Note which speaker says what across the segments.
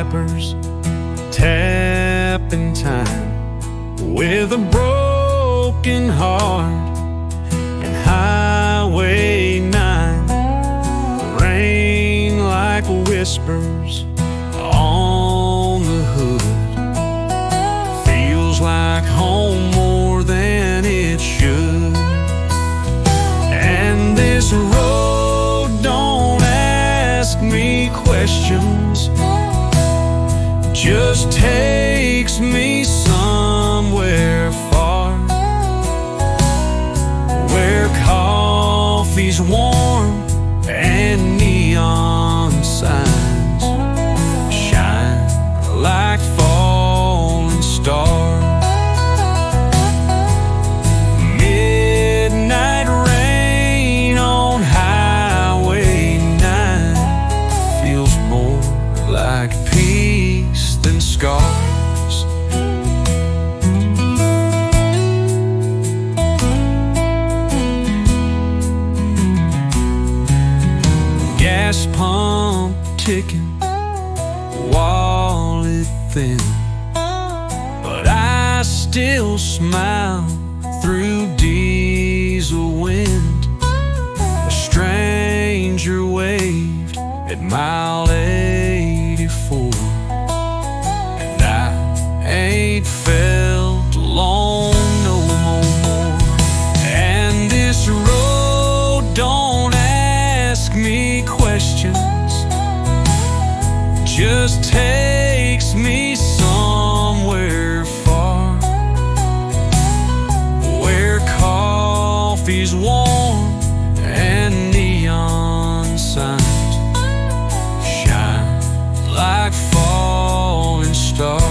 Speaker 1: flappers tap in time with a broken heart. And Highway 9, rain like whispers on the hood, feels like home more than it should. And this road don't ask me questions, just takes me somewhere far, where coffee's warm and neon signs shine like falling stars. Midnight rain on Highway 9 feels more like peace than scars. Gas pump ticking, wallet thin, but I still smile through diesel wind. A stranger waved at mile 84, and I ain't felt alone no more. And this road don't ask me questions, just takes me somewhere far, where coffee's warm and neon signs shine like falling stars.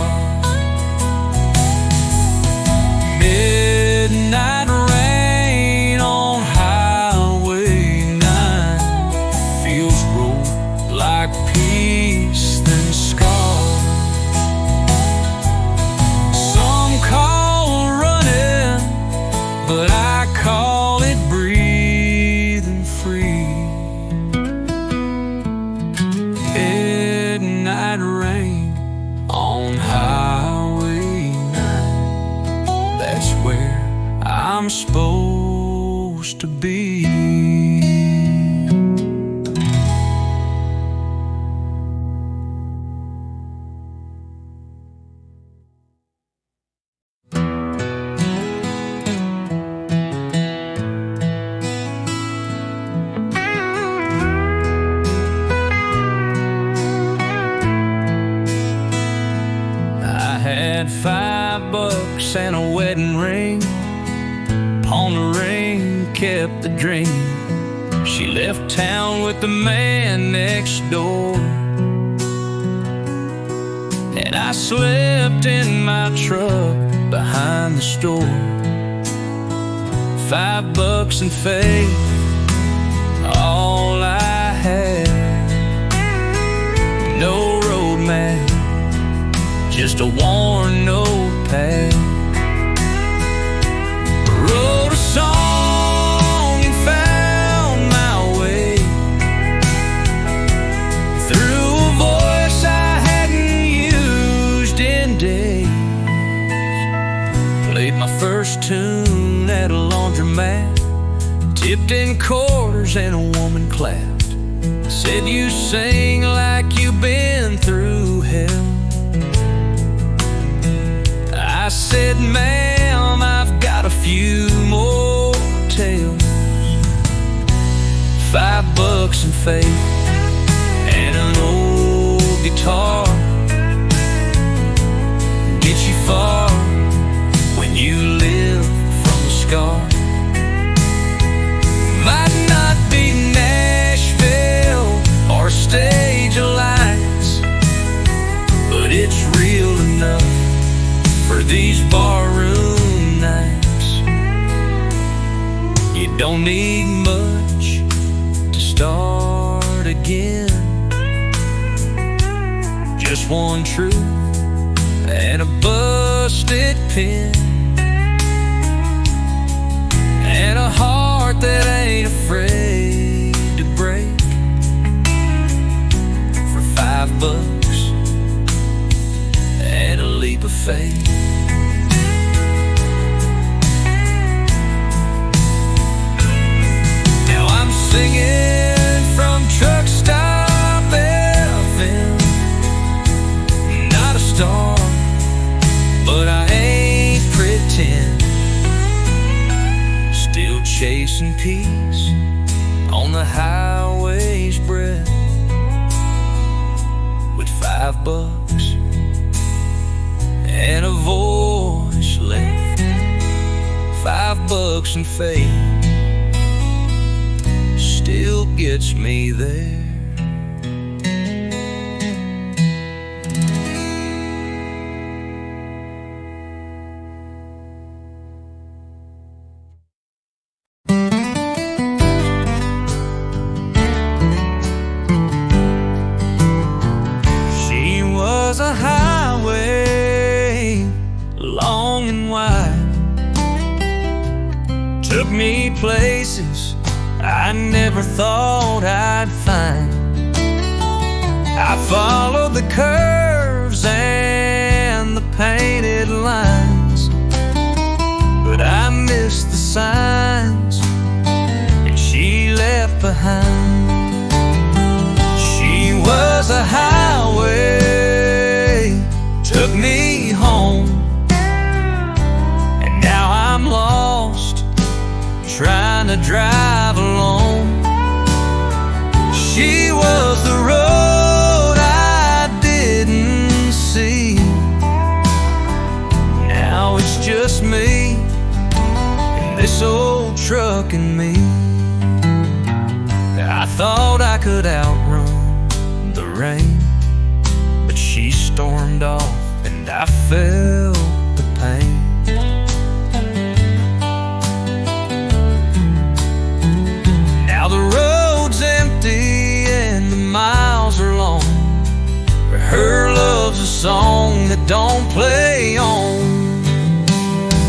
Speaker 1: Midnight rain on Highway 9 feels more like peace than scars. Some call running, but I call it breathing free. Midnight rain on Highway 9, that's where I'm supposed to be. I had $5 and a wedding ring. Pawn the ring, kept the dream. She left town with the man next door, and I slept in my truck behind the store. $5 and faith, all I had. No road map, just a worn notepad. Wrote a song and found my way through a voice I hadn't used in days. Played my first tune at a laundromat, tipped in quarters and a woman clapped. Said, "You sing like you've been through hell." I said, "Ma'am, I've got a few more tales." $5 and faith and an old guitar get you far when you live from the scar. Might not be Nashville or a stage of lights, but it's real enough for these barroom nights. You don't need much to start again, just one truth and a busted pen, and a heart that ain't afraid to break. For $5 of fate. Now I'm singing from truck stop FM. Not a star, but I ain't pretend. Still chasing peace on the highway's breath, with $5 and a voice left. $5 and faith still gets me there. A highway long and wide, took me places I never thought I'd find. I followed the curves and the painted lines, but I missed the signs and she left behind. She was a highway, took me home, and now I'm lost, trying to drive alone. She was the road I didn't see. Now it's just me and this old truck and me. I thought I could outrun the rain, but she stormed off and I felt the pain. Now the road's empty and the miles are long. Her love's a song that don't play on.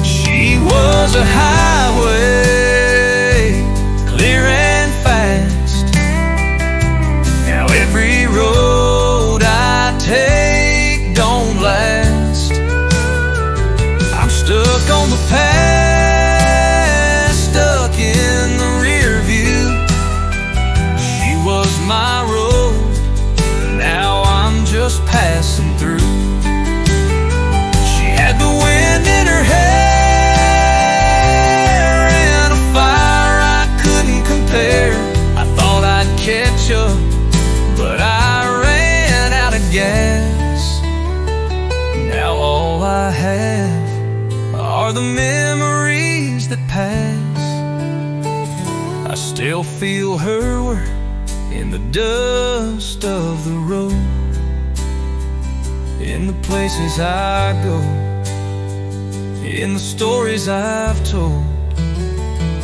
Speaker 1: She was a highway, clear and fast. Now every road I take don't last. I'm stuck on the past, stuck in the rear view. She was my road, now I'm just passing through. She had the wind in her hair and a fire I couldn't compare. I thought I'd catch up, but I ran out of gas. Now all I have are the memories that pass. I still feel her work in the dust of the road, in the places I go, in the stories I've told.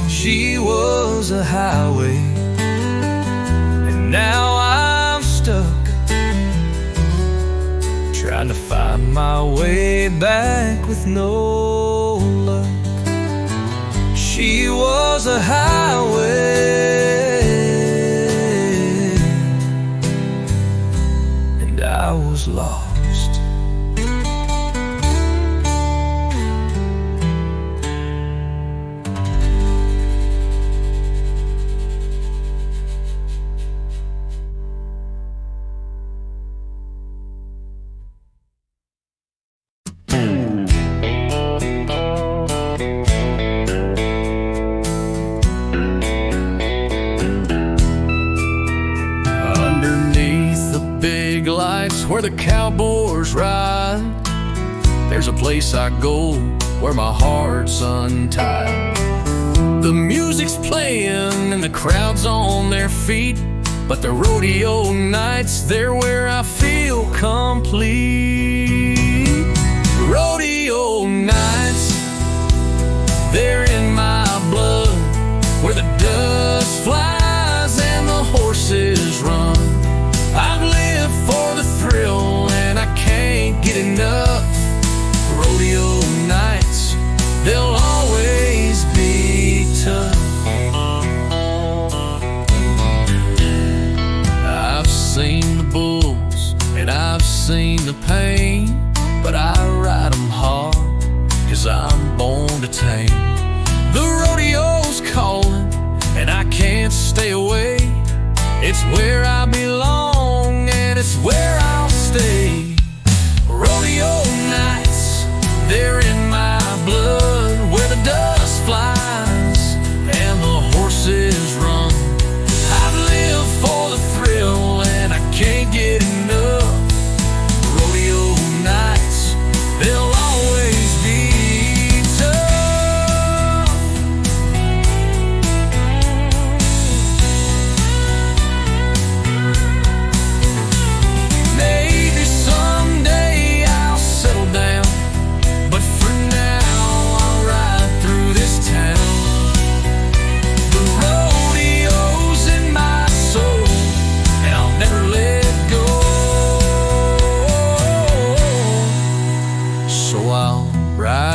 Speaker 1: She was a highway, and now I'm stuck, trying to find my way back with no luck. She was a highway, and I was lost. Where the cowboys ride, there's a place I go where my heart's untied. The music's playing and the crowd's on their feet, but the rodeo nights, they're where I feel complete. Rodeo nights, they're in my blood, where the dust flies and the horses run. I've lived for the thrill and I can't get enough. Rodeo nights, they'll always be tough. I've seen the bulls and I've seen the pain, but I ride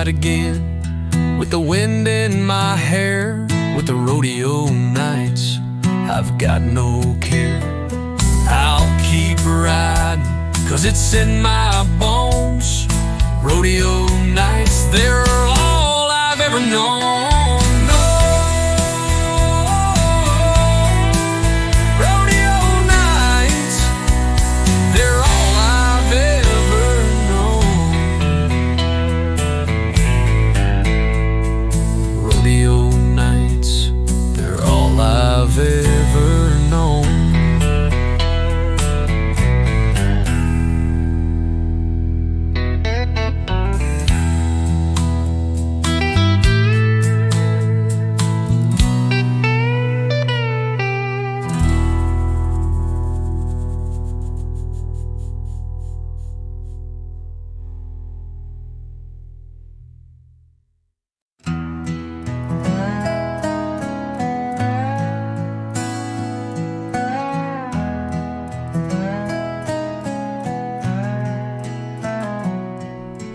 Speaker 1: ride again, with the wind in my hair, with the rodeo nights. I've got no care. I'll keep riding, 'cause it's in my bones. Rodeo nights, they're all I've ever known.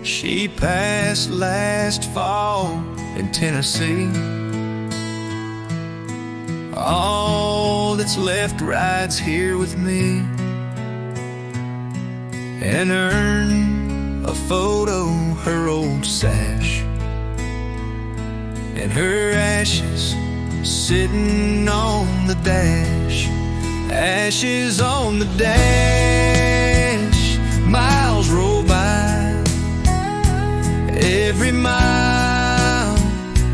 Speaker 1: She passed last fall in Tennessee. All that's left rides here with me, and earn a photo, her old sash, and her ashes sitting on the dash. Ashes on the dash. Miles roll by. Every mile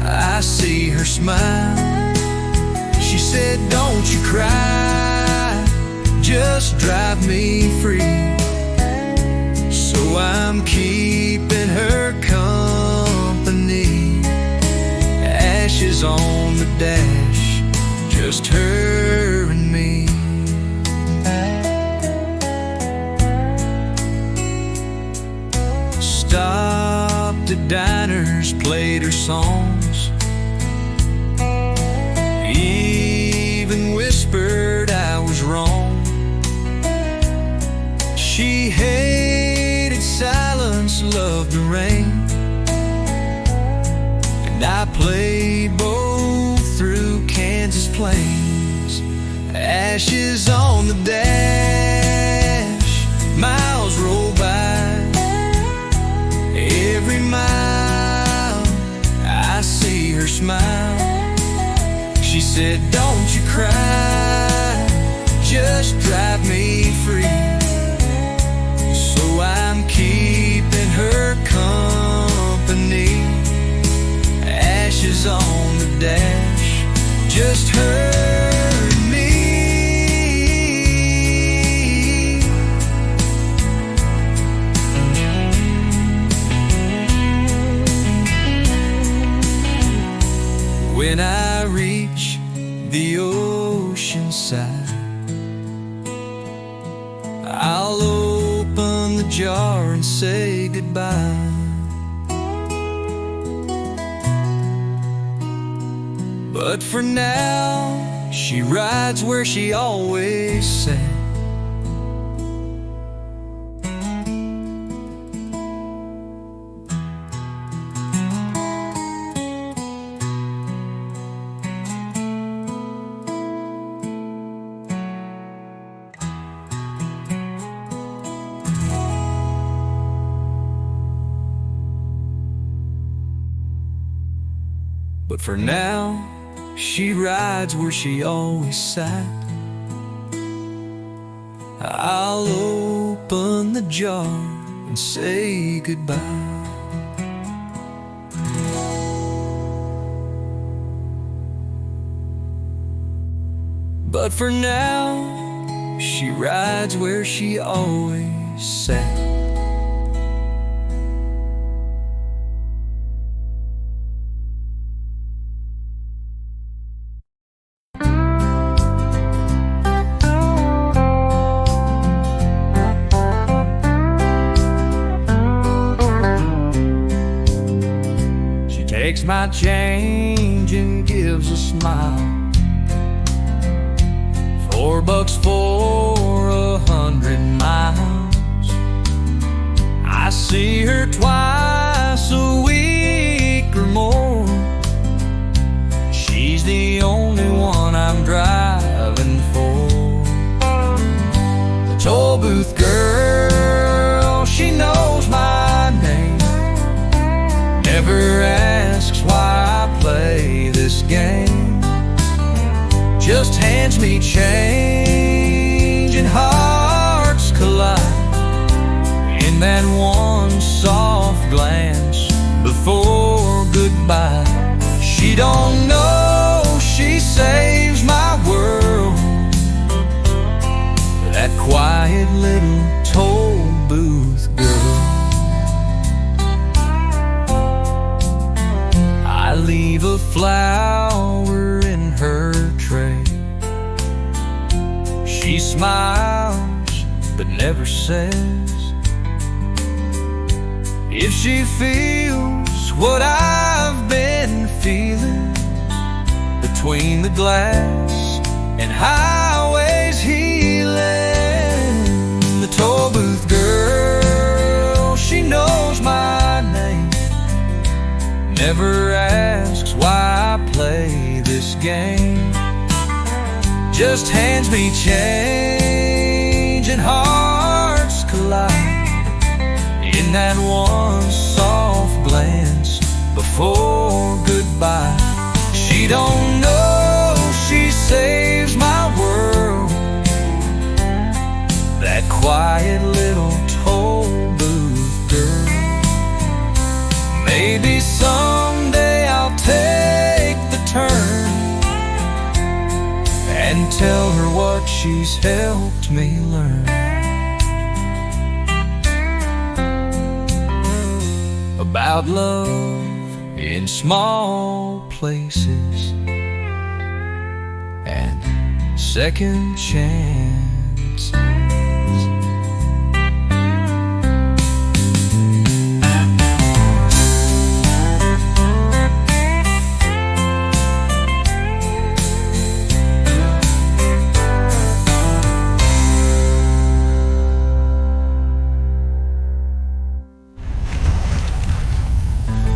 Speaker 1: I see her smile. She said, don't you cry, just drive me free. So I'm keeping her company. Ashes on the dash, just her and me. Stopped at diners, played her songs, even whispered I was wrong. She hated silence, loved the rain, and I played both through Kansas plains. Ashes on the dash, miles roll by. Every mile I see her smile. She said, don't you cry, just drive me free. So I'm keeping her company. Ashes on the dash, just her and me. When I reach the ocean side, I'll open the jar and say goodbye. But for now, she rides where she always sat. But for now, she rides where she always sat. I'll open the jar and say goodbye. But for now, she rides where she always sat. Takes my change and gives a smile. $4 for 100 miles. I see her twice a week. hands meet change and hearts collide in that one soft glance before goodbye. She don't know she saves my world, that quiet little toll booth girl. I leave a flower in her tray. She smiles but never says if she feels what I've been feeling between the glass and highways healing. The toll booth girl, she knows my name, never asks why I play this game, just hands me change and hearts collide in that one soft glance before goodbye. She don't know she saves my world, that quiet little toll booth girl. Maybe someday I'll take the turn and tell her what she's helped me learn about love in small places and second chances.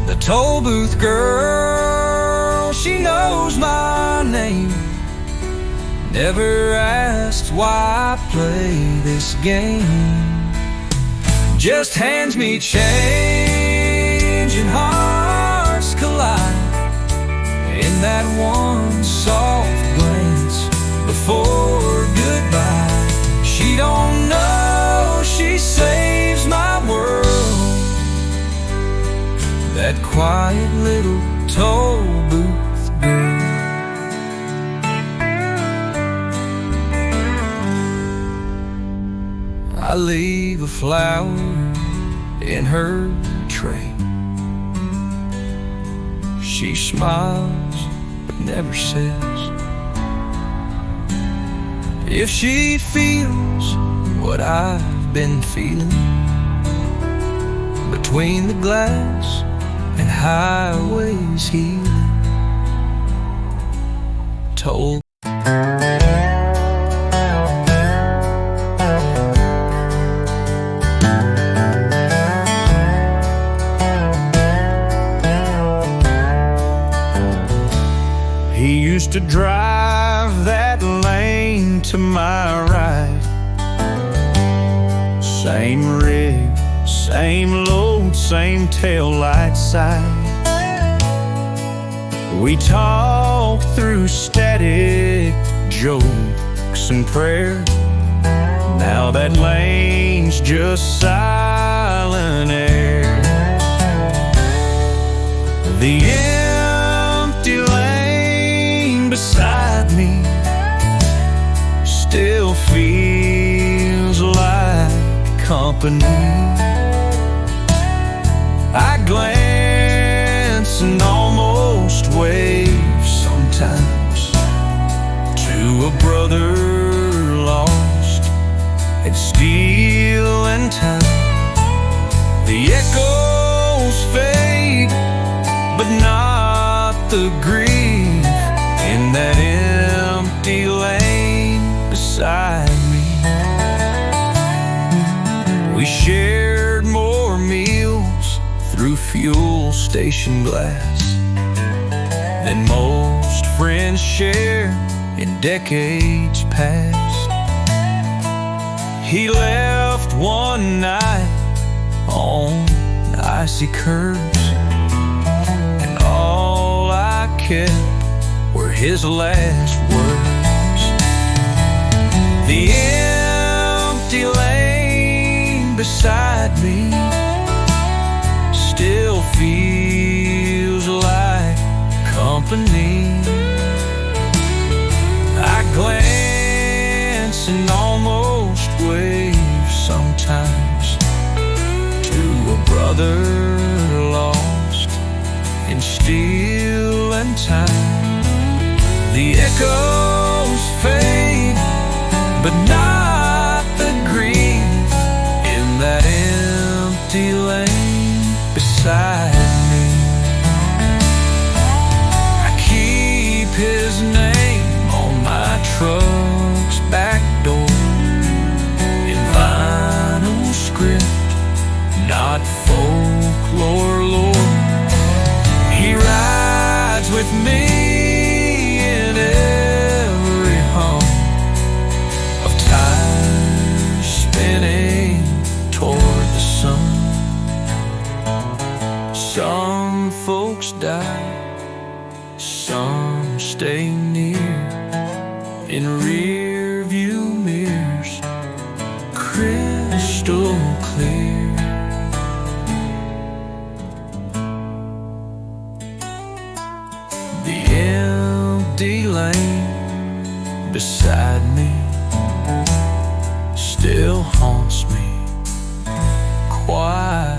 Speaker 1: The toll booth girl, she knows my name, never asked why I play this game, just hands me change and hearts collide in that one soft glance before goodbye. She don't know she saves my world, that quiet little toll booth girl. I leave a flower in her tray. She smiles but never says if she feels what I've been feeling between the glass and highways healing. Toll. He used to drive that lane to my right, same rig, same load, same taillight sight. We talked through static jokes and prayer. Now that lane's just silent air. The empty lane beside me still feels like company. I glance and almost wave sometimes to a brother lost at steel and time. The echoes fade, but not the grief in that empty lane beside me. We shared more meals through fuel station glass than most friends share in decades past. He left one night on icy curves, and all I kept were his last words. The empty lane beside me still feels like company. I glance and almost wave sometimes to a brother lost in steel and time. The echoes fade, but not the grief in that empty lane beside me. I keep his name on my truck's back door in vinyl script, not folklore lore. He rides with me in every hum of tires spinning toward the sun. Some folks die, some stay near in rear view mirrors, crystal clear. The empty lane beside me still haunts me quietly.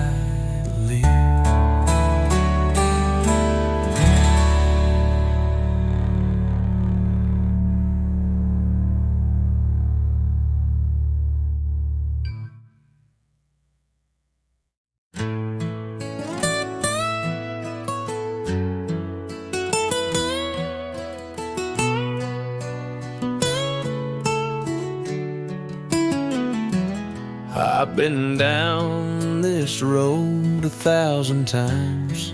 Speaker 1: I've been down this road 1,000 times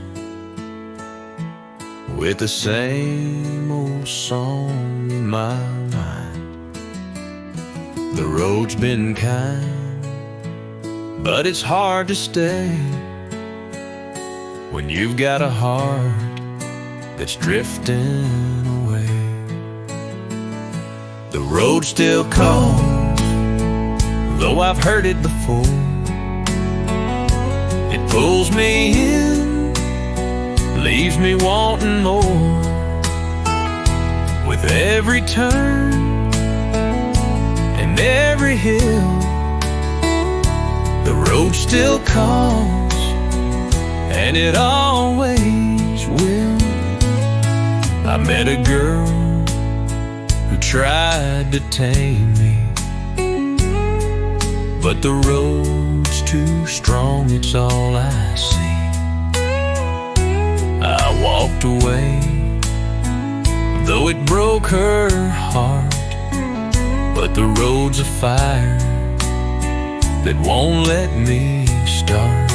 Speaker 1: with the same old song in my mind. The road's been kind, but it's hard to stay when you've got a heart that's drifting away. The road still calls, though I've heard it before. It pulls me in, leaves me wanting more. With every turn and every hill, the road still calls, and it always will. I met a girl who tried to tame me, but the road's too strong, it's all I see. I walked away, though it broke her heart. But the road's a fire that won't let me start.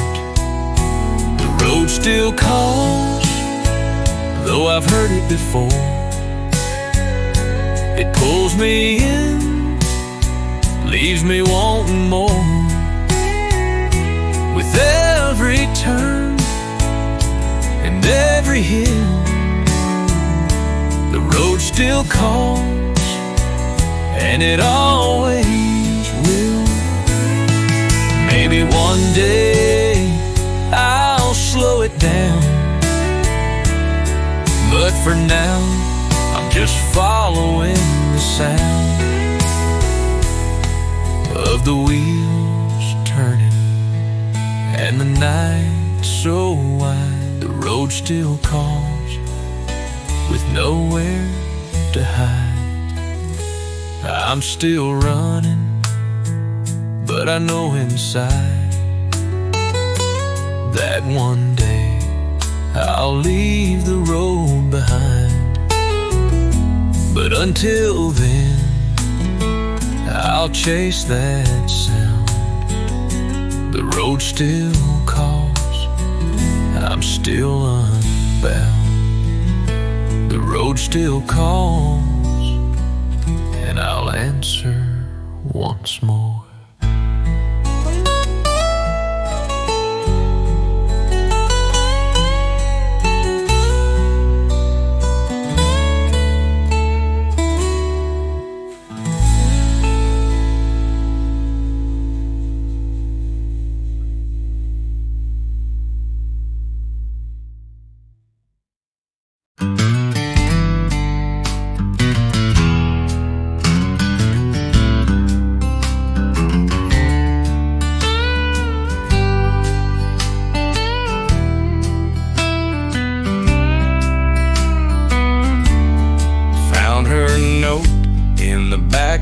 Speaker 1: The road still calls, though I've heard it before. It pulls me in, leaves me wanting more. With every turn and every hill, the road still calls, and it always will. Maybe one day I'll slow it down, but for now I'm just following the sound of the wheels turning, and the night so wide. The road still calls, with nowhere to hide. I'm still running, but I know inside that one day I'll leave the road behind. But until then, I'll chase that sound. The road still calls, I'm still unbound. The road still calls, and I'll answer once more.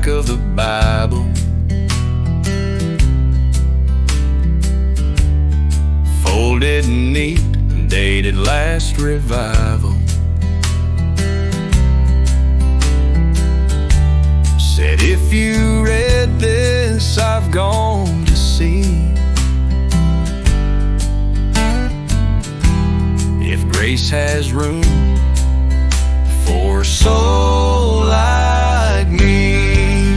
Speaker 1: back of the Bible. Folded neat, dated last revival. Said if you read this, I've gone to see if grace has room for a soul like me.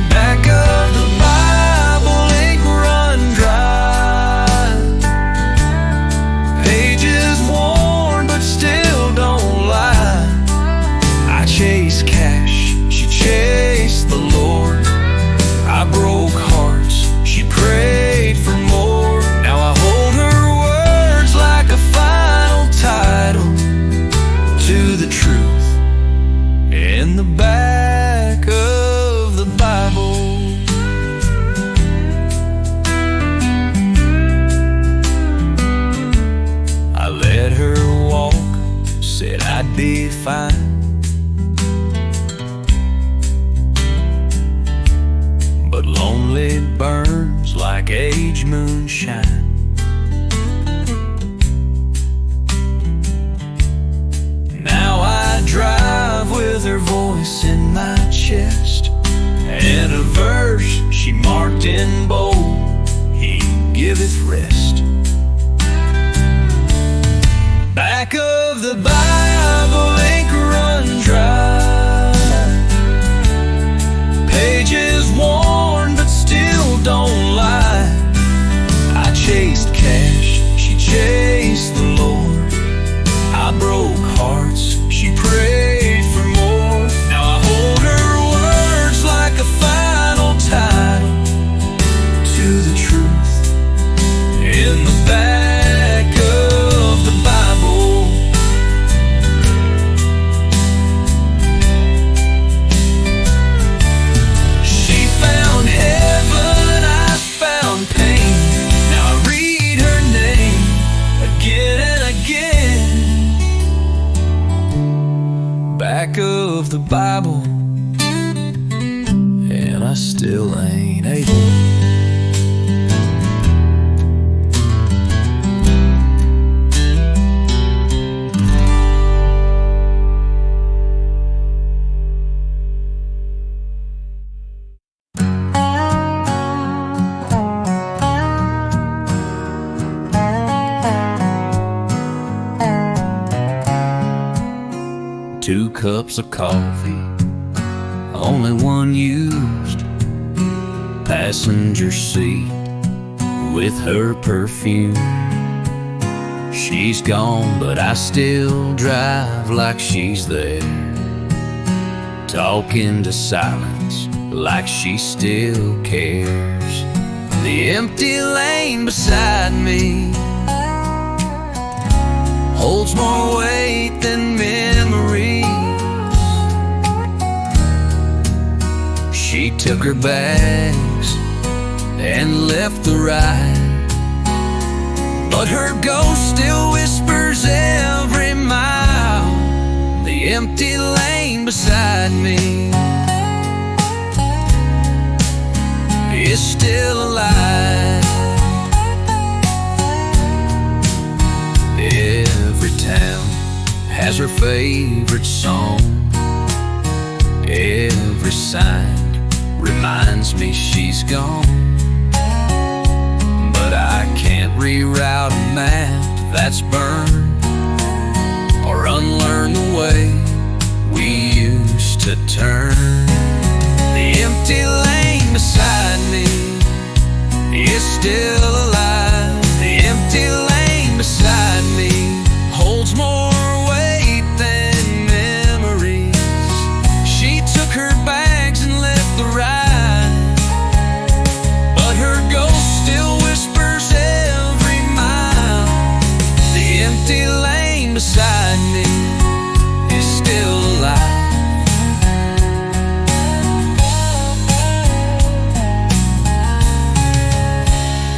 Speaker 1: Back of the Bible, ink run dry, pages worn but still don't lie. I chase cash, she chased the Lord. I broke hearts, she prayed for more. Now I hold her words like a final title to the truth in the back of the Bible. I let her walk, said I'd be fine. But lonely burns like age moonshine. Now I drive with her voice in my chest, and a verse she marked in bold: He giveth rest. Back of the Bible, ink run dry, pages worn but still don't lie. I chased cash, she chased the Lord. I broke hearts, she prayed for more. Now I hold her words like a final title to the truth in the back of the Bible. She found heaven, I found pain. Now I read her name again and again. Back of the Bible, and I still ain't able. Two cups of coffee, only one used. Passenger seat with her perfume. She's gone, but I still drive like she's there, talking to silence like she still cares. The empty lane beside me holds more weight than memories. She took her bags and left the ride, but her ghost still whispers every mile. The empty lane beside me is still alive. Every town has her favorite song. Every sign reminds me she's gone. But I can't reroute a map that's burned, or unlearn the way we used to turn. The empty lane beside me is still alive. The empty lane beside me holds more weight than memories. She took her bags and left the ride, but her ghost still whispers every mile. The empty lane beside me is still alive.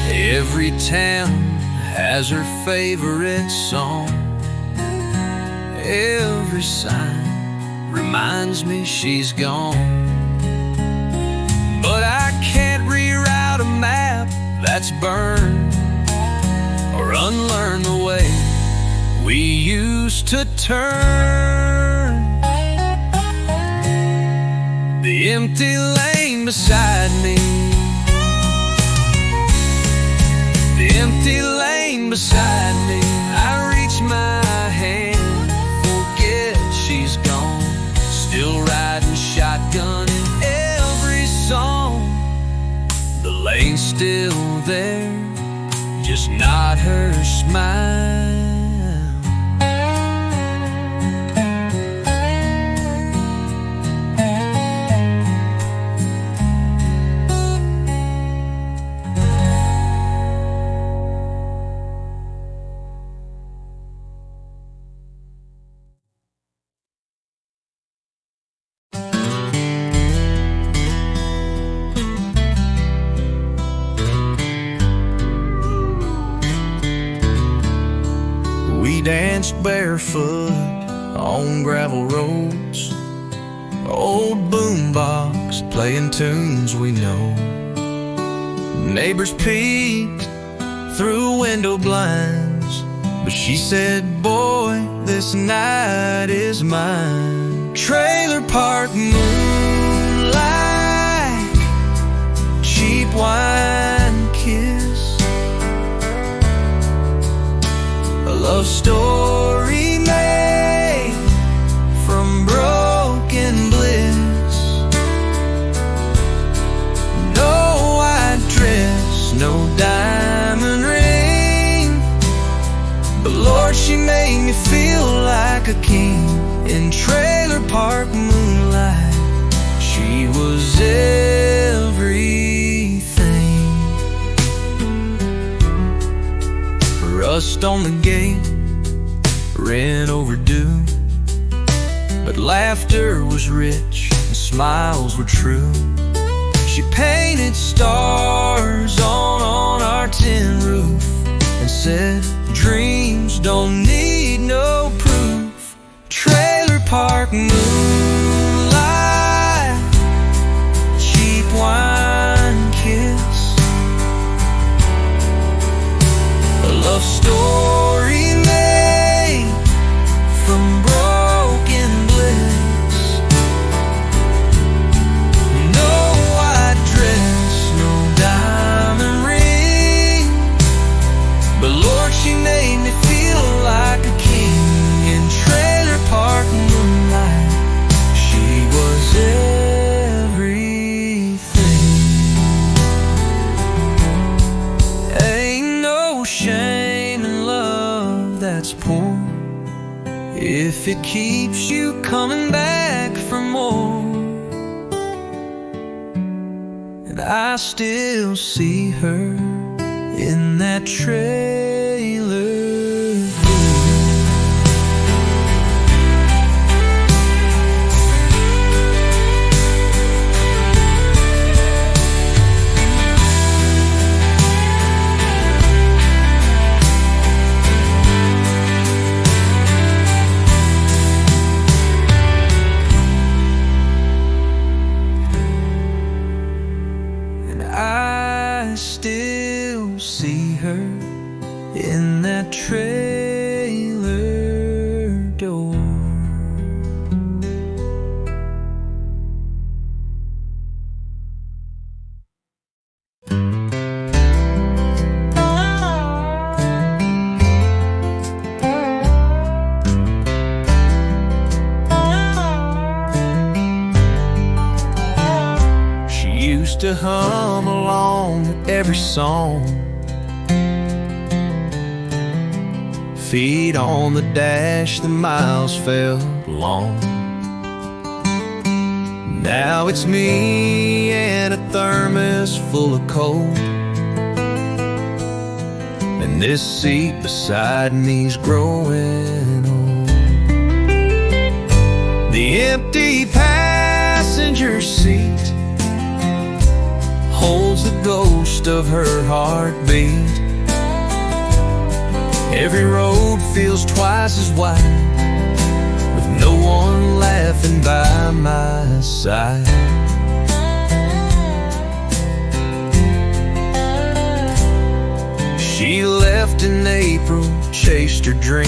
Speaker 1: Every town has her favorite song. Every sign reminds me she's gone. but I can't reroute a map that's burned or unlearn the way we used to turn. The empty lane beside me, the empty lane beside me. I reach my hand, forget she's gone, still riding shotgun in every song. The lane's still there, just not her smile. We danced barefoot on gravel roads, old boombox playing tunes we know. Neighbors peeked through window blinds, but she said, boy, this night is mine. Trailer park moonlight, cheap wine kiss, a love story made from broken bliss. No white dress, no diamond ring, but Lord, she made me feel like a king. In trailer park moonlight, she was everything. Rust on the gate, rent overdue, but laughter was rich and smiles were true. She painted stars on our tin roof and said, dreams don't need no proof. Trailer park moonlight, cheap wine kiss, a love story made from broken bliss. No white dress, no diamond ring, but Lord, she made me feel like a king. In trailer park moonlight, she was everything. Ain't no shame in love that's poor if it keeps you coming back for more. And I still see her in that trailer. I still see her in that trailer door. She used to hum along with every song, feet on the dash, the miles felt long. Now it's me and a thermos full of cold, and this seat beside me's growing old. The empty passenger seat holds the ghost of her heartbeat. Every road feels twice as wide, with no one laughing by my side. She left in April, chased her dream.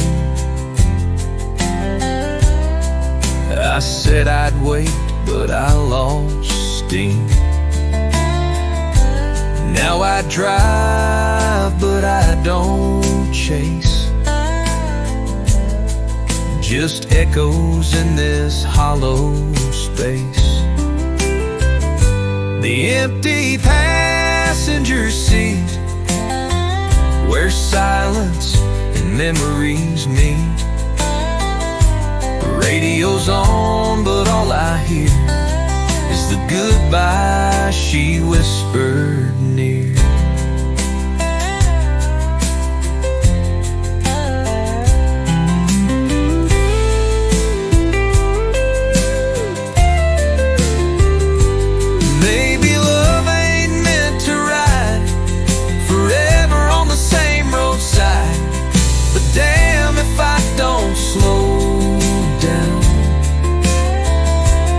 Speaker 1: I said I'd wait, but I lost steam. Now I drive, but I don't chase. Just echoes in this hollow space. The empty passenger seat, where silence and memories meet. Radio's on, but all I hear is the goodbye she whispered near. Maybe love ain't meant to ride forever on the same roadside, but damn if I don't slow down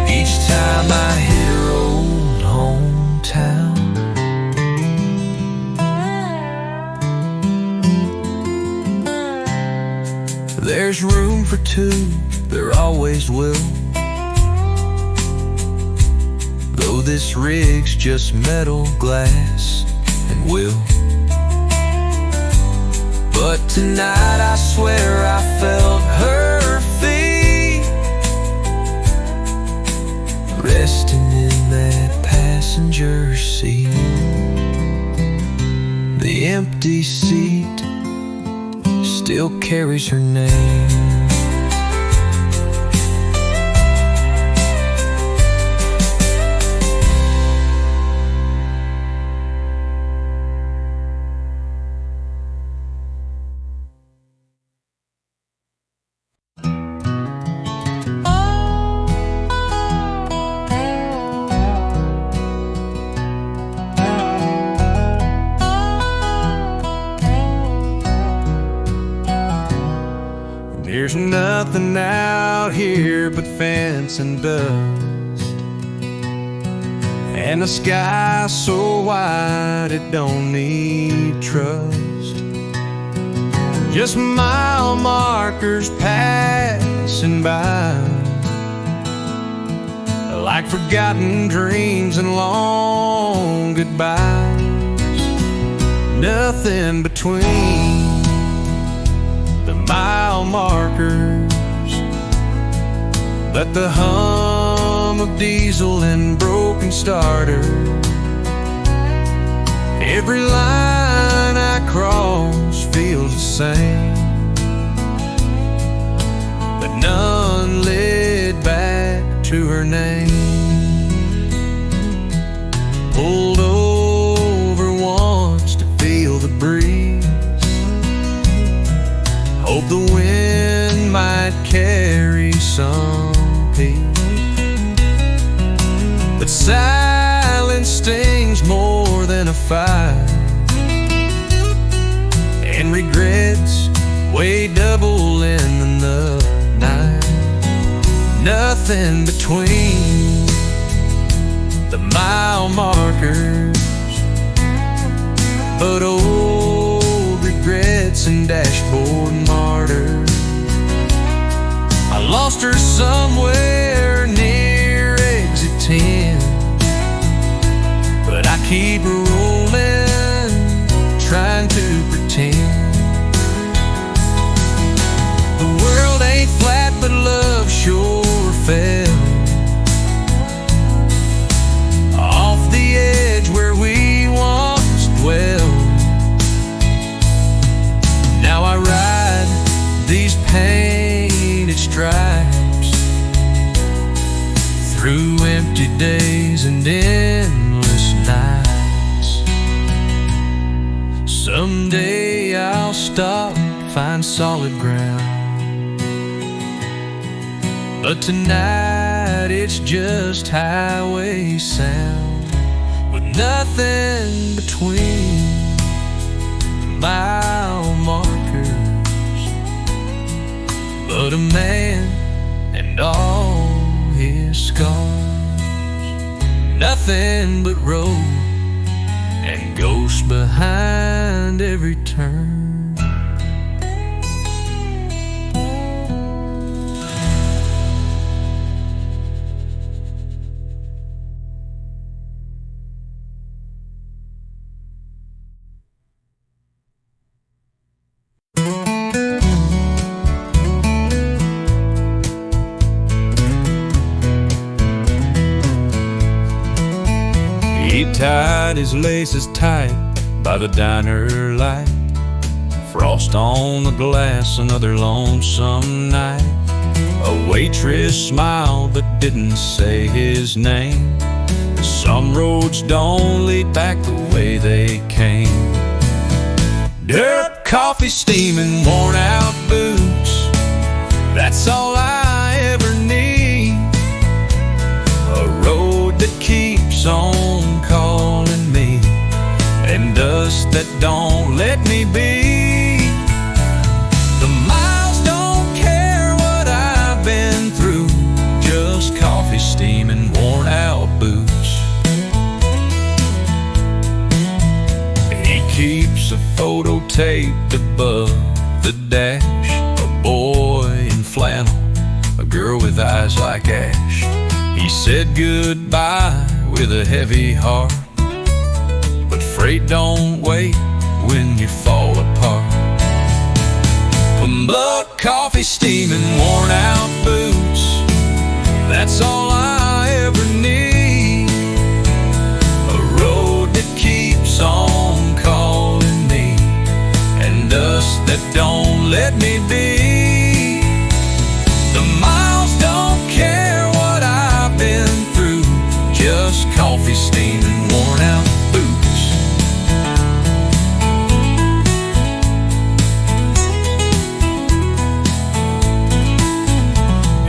Speaker 1: each time I hit her old hometown. There's room for two, there always will. Though this rig's just metal, glass, and will. But tonight I swear I felt her feet resting in that passenger seat. The empty seat still carries her name. There's nothing out here but fence and dust, and the sky so wide it don't need trust. Just mile markers passing by, like forgotten dreams and long goodbyes. Nothing between the mile markers but the hum of diesel and broken starter. Every line I cross feels the same, but none led back to her name. Pulled over once to feel the breeze, hope the wind might carry some peace. But silence stings more than a fire, and regrets weigh double in the night. Nothing between the mile markers but old regrets and dashboard martyrs. I lost her somewhere near exit 10, but I keep rolling, trying to pretend. The world ain't flat, but love sure fell off the edge where we once dwelled. Now I ride these painted stripes through empty days and endless nights. Someday I'll stop, find solid ground, but tonight it's just highway sound, with nothing between mile markers but a man and all his scars. Nothing but road and ghosts behind every turn. tied his laces tight by the diner light. Frost on the glass, another lonesome night. A waitress smiled but didn't say his name. Some roads don't lead back the way they came. Dirt, coffee, steaming, worn out boots, that's all I ever need. A road that keeps on calling me, and dust that don't let me be. The miles don't care what I've been through, just coffee, steaming, worn out boots. He keeps a photo taped above the dash, a boy in flannel, a girl with eyes like ash. He said goodbye with a heavy heart, but freight don't wait when you fall apart. But coffee, steaming, worn out boots, that's all I ever need. A road that keeps on calling me, and dust that don't let me be. The miles don't care what I've been through, just coffee, steaming, worn out boots.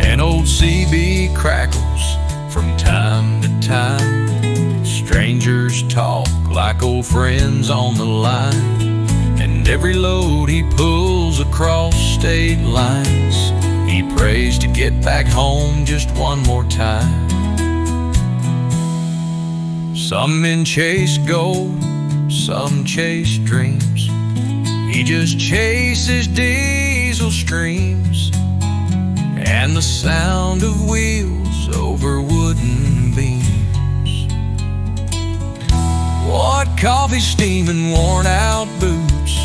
Speaker 1: An old CB crackles from time to time. Strangers talk like old friends on the line, and every load he pulls across state lines, he prays to get back home just one more time. Some men chase gold, some chase dreams. He just chases diesel streams and the sound of wheels over wooden beams. What coffee, steaming, worn out boots,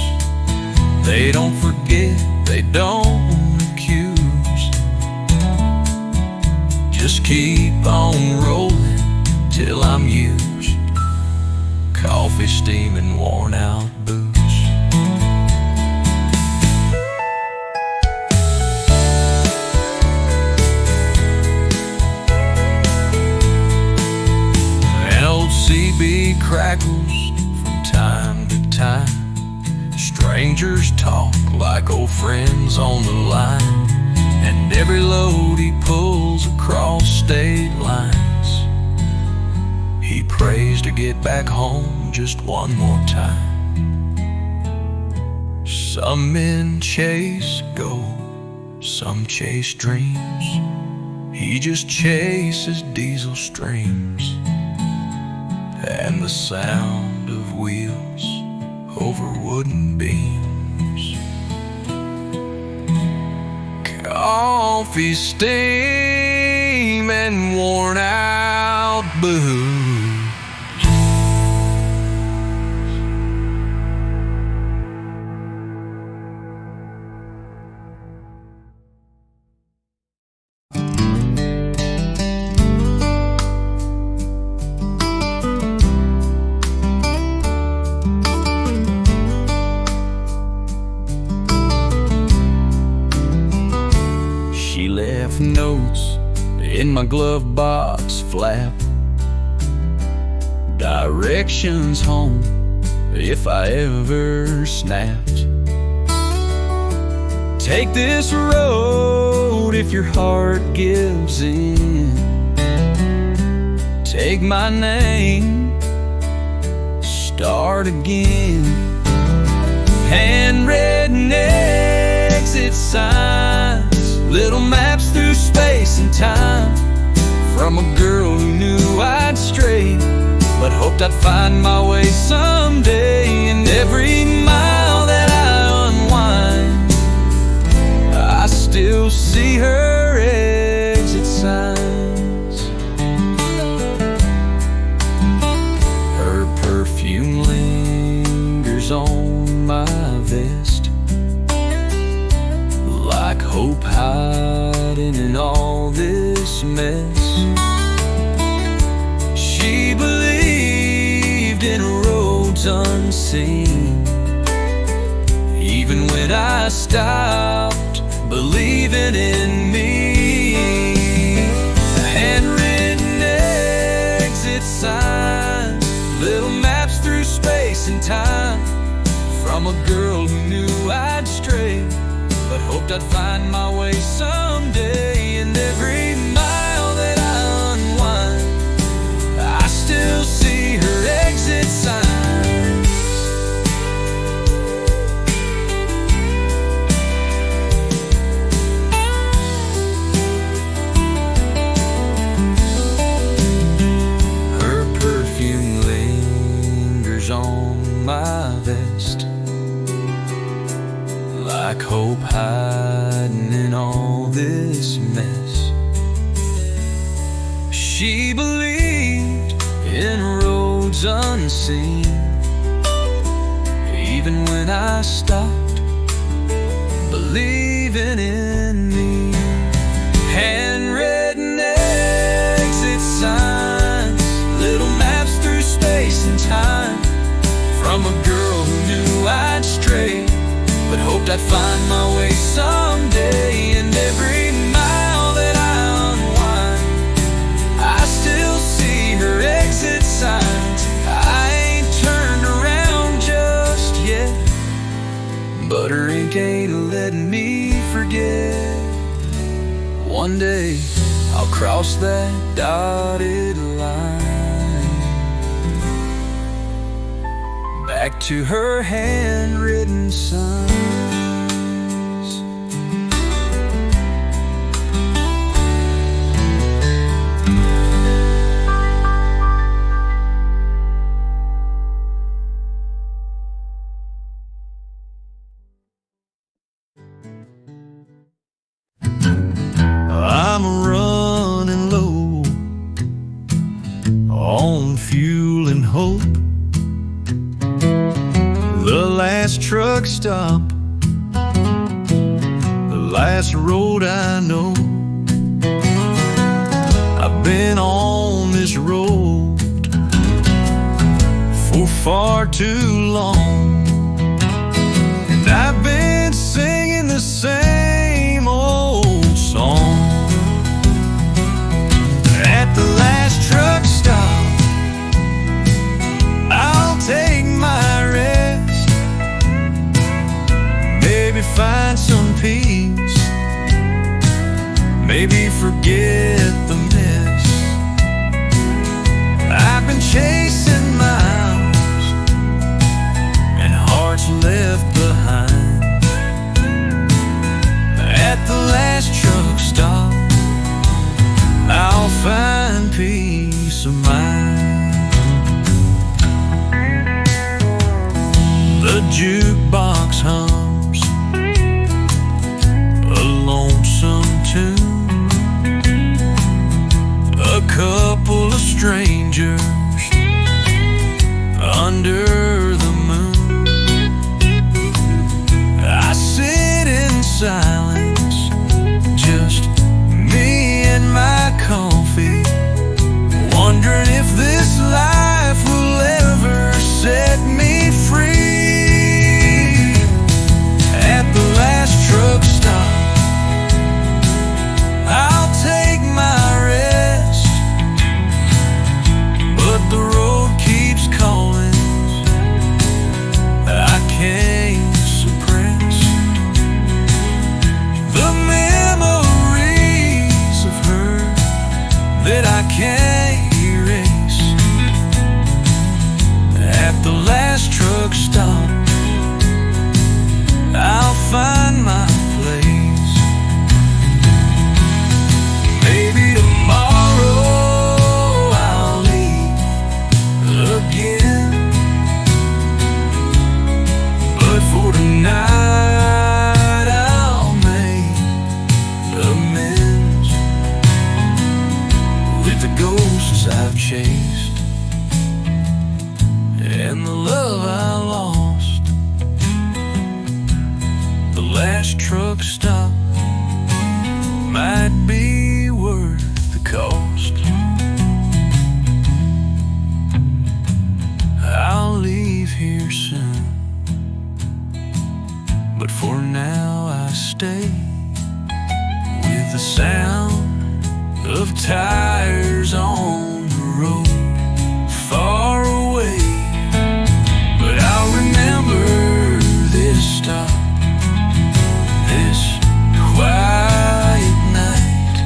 Speaker 1: they don't forget, they don't accuse. Just keep on rolling till I'm used. Coffee, steaming, worn out boots. An old CB crackles from time to time. Strangers talk like old friends on the line, and every load he pulls across state lines, he prays to get back home just one more time. Some men chase gold, some chase dreams. He just chases diesel streams and the sound of wheels over wooden beams. Coffee, steam, and worn out boots. She left notes in my glove box flap, directions home if I ever snapped. Take this road if your heart gives in. Take my name, start again. Handwritten exit signs, little maps through space and time, from a girl who knew I'd stray, but hoped I'd find my way someday. And every mile that I unwind, I still see her exit signs. Her perfume lingers on my vest, like hope hiding in all this mess. She believes unseen. Even when I stopped believing in me. Handwritten exit signs, little maps through space and time, from a girl who knew I'd stray, but hoped I'd find my way someday. And every mile that I unwind, I still see her exit sign. Her perfume lingers on my vest, like hope hiding in all this mess. She believed in roads unseen, even when I stopped believing in me. Handwritten exit signs, little maps through space and time, from a girl who knew I'd stray, but hoped I'd find my way someday. And every mile that I unwind, I still see her exit signs. I ain't turned around just yet, but her ink ain't letting me forget. One day I'll cross that dotted line, back to her handwritten signs. I'm running low on fuel and hope. The last truck stop, the last road I know. I've been on this road for far too long, and I've been singing the same old song. At the last truck stop, I'll take my rest, maybe find some peace, maybe forget the mess. I've been chasing miles and hearts left behind. At the last truck stop, I'll find peace of mind. The jukebox hums a lonesome tune, a couple of strangers under the moon. I sit in silence, just me and my coffee, wondering if this life will ever set me free. At the last truck stop, I'll take my rest, but the road keeps calling. I can't suppress the memories of her that I can't erase. At the last truck stop, I'll find my place. Maybe tomorrow I'll leave again, but for tonight I'll make amends with the ghosts I've chased and the love I lost. The last truck stop might be worth the cost. I'll leave here soon. For now I stay with the sound of tires on the road, far away. But I'll remember this stop, this quiet night,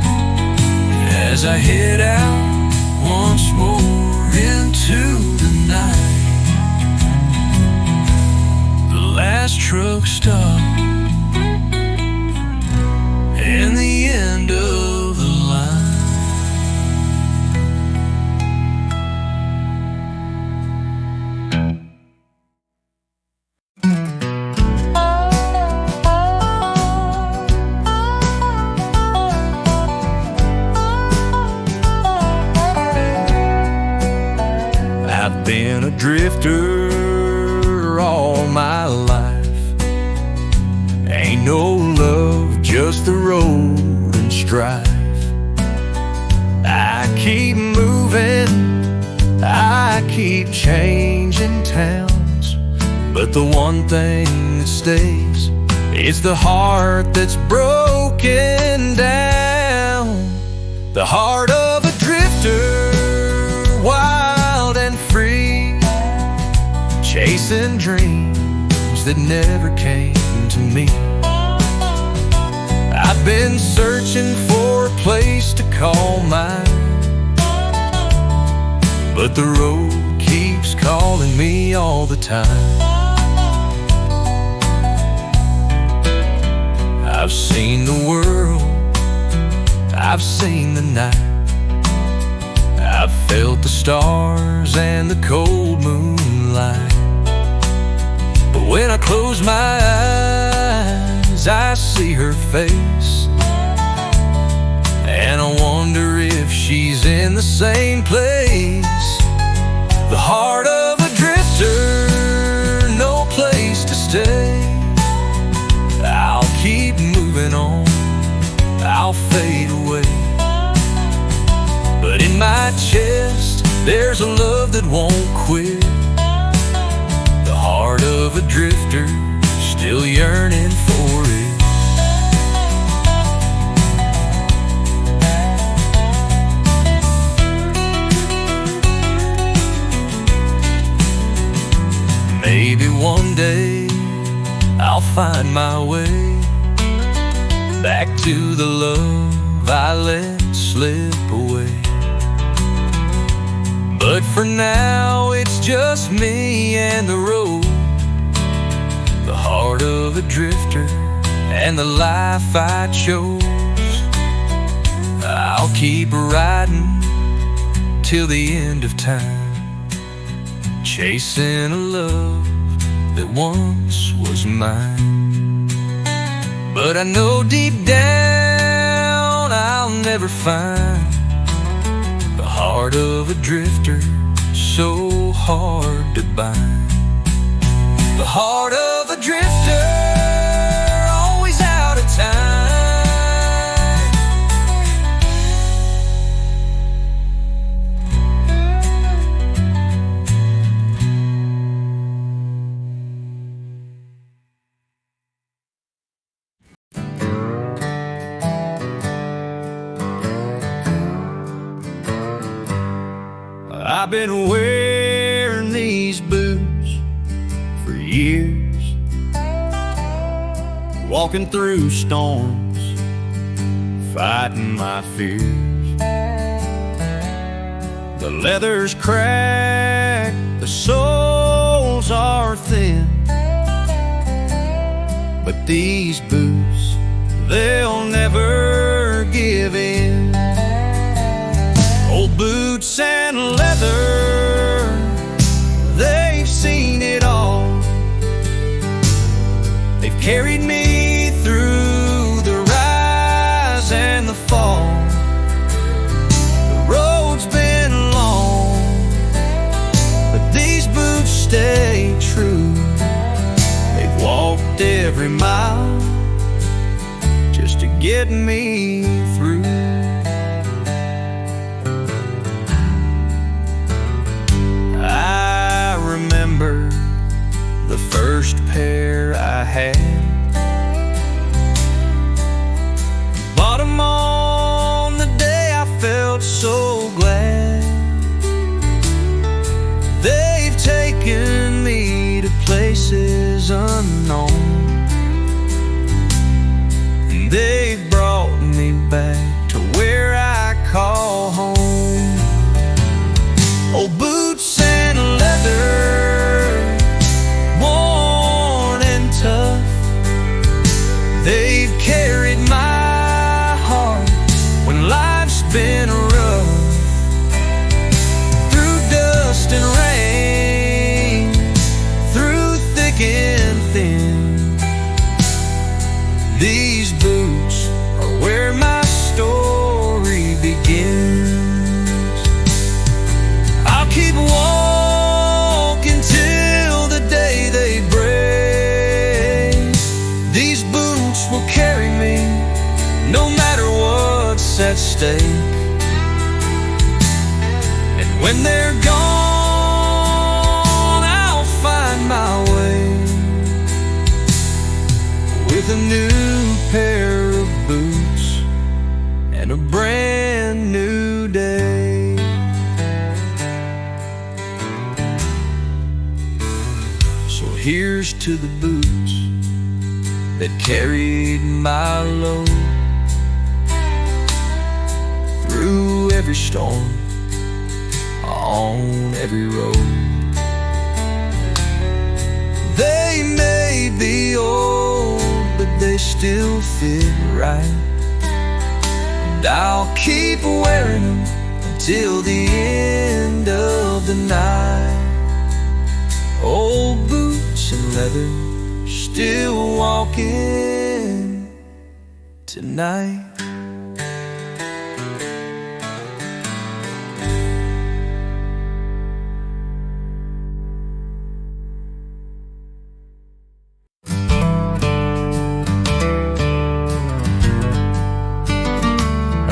Speaker 1: as I head out once more into the night. The last truck stop and the end of the line. I've been a drifter all my life. Ain't no love, just the road and strife. I keep moving, I keep changing towns, but the one thing that stays is the heart that's broken down. The heart of a drifter, wild and free, chasing dreams that never came to me. I've been searching for a place to call mine, but the road keeps calling me all the time. I've seen the world, I've seen the night, I've felt the stars and the cold moonlight. But when I close my eyes, I see her face, and I wonder if she's in the same place. The heart of a drifter, no place to stay. I'll keep moving on, I'll fade away, but in my chest there's a love that won't quit. The heart of a drifter, still yearning for it. Maybe one day I'll find my way back to the love I let slip away. But for now it's just me and the road, the heart of a drifter and the life I chose. I'll keep riding till the end of time, chasing a love that once was mine. But I know deep down I'll never find the heart of a drifter, so hard to bind. The heart of a drifter, always out of time. I've been wearing these boots for years, walking through storms, fighting my fears. The leather's cracked, the soles are thin, but these boots, they'll never give in. Old boots and leather, they've seen it all. They've carried me through the rise and the fall. The road's been long, but these boots stay true. They've walked every mile just to get me through. The first pair I had, These boots are where my story begins. I'll keep walking till the day they break. These boots will carry me no matter what's at stake. And when they're gone, I'll find my way with a new pair of boots and a brand new day. So here's to the boots that carried my load through every storm, on every road. They may be old, but they still fit right, and I'll keep wearing them until the end of the night. Old boots and leather, still walking tonight.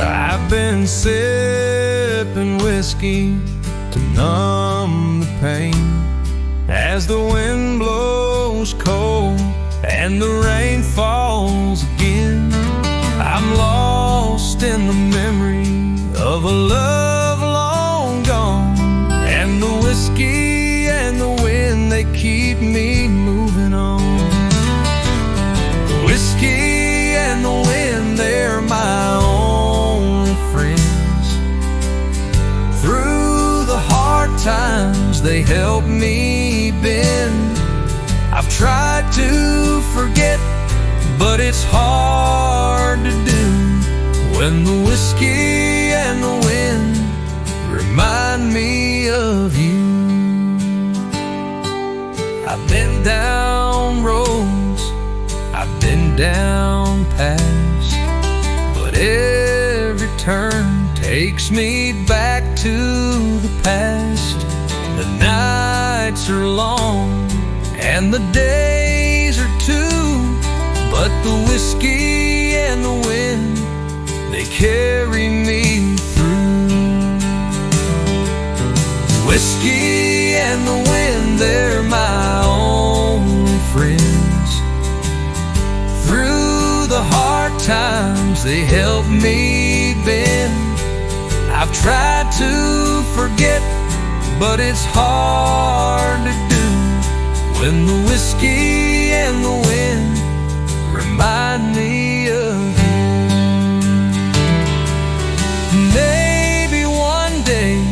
Speaker 1: I've been sipping whiskey to numb the pain as the wind blows cold and the rain falls again. I'm lost in the memory of a love long gone, and the whiskey and the wind, they keep me moving on. The whiskey and the wind, they're my only friends. Through the hard times, they help me bend. I've tried to forget, but it's hard to do when the whiskey and the wind remind me of you. I've been down roads, I've been down paths, but every turn takes me back to the past. The nights are long and the days are too, but the whiskey and the wind, they carry me through. Whiskey and the wind, they're my only friends. Through the hard times, they help me bend. I've tried to forget, but it's hard to do when the whiskey and the wind remind me of you. Maybe one day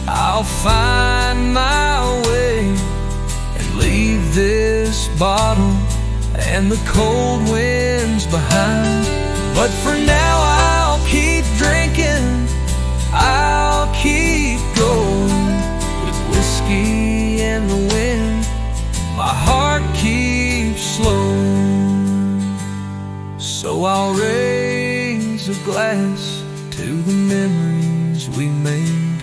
Speaker 1: I'll find my way and leave this bottle and the cold winds behind. But for now I'll keep drinking, I'll keep going. With whiskey and the wind, my heart keeps slow. So I'll raise a glass to the memories we made,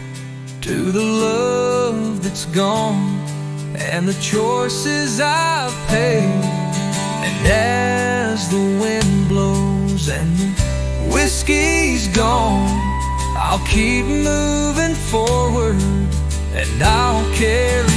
Speaker 1: to the love that's gone and the choices I've paid. And as the wind blows and the whiskey's gone, I'll keep moving forward and I'll carry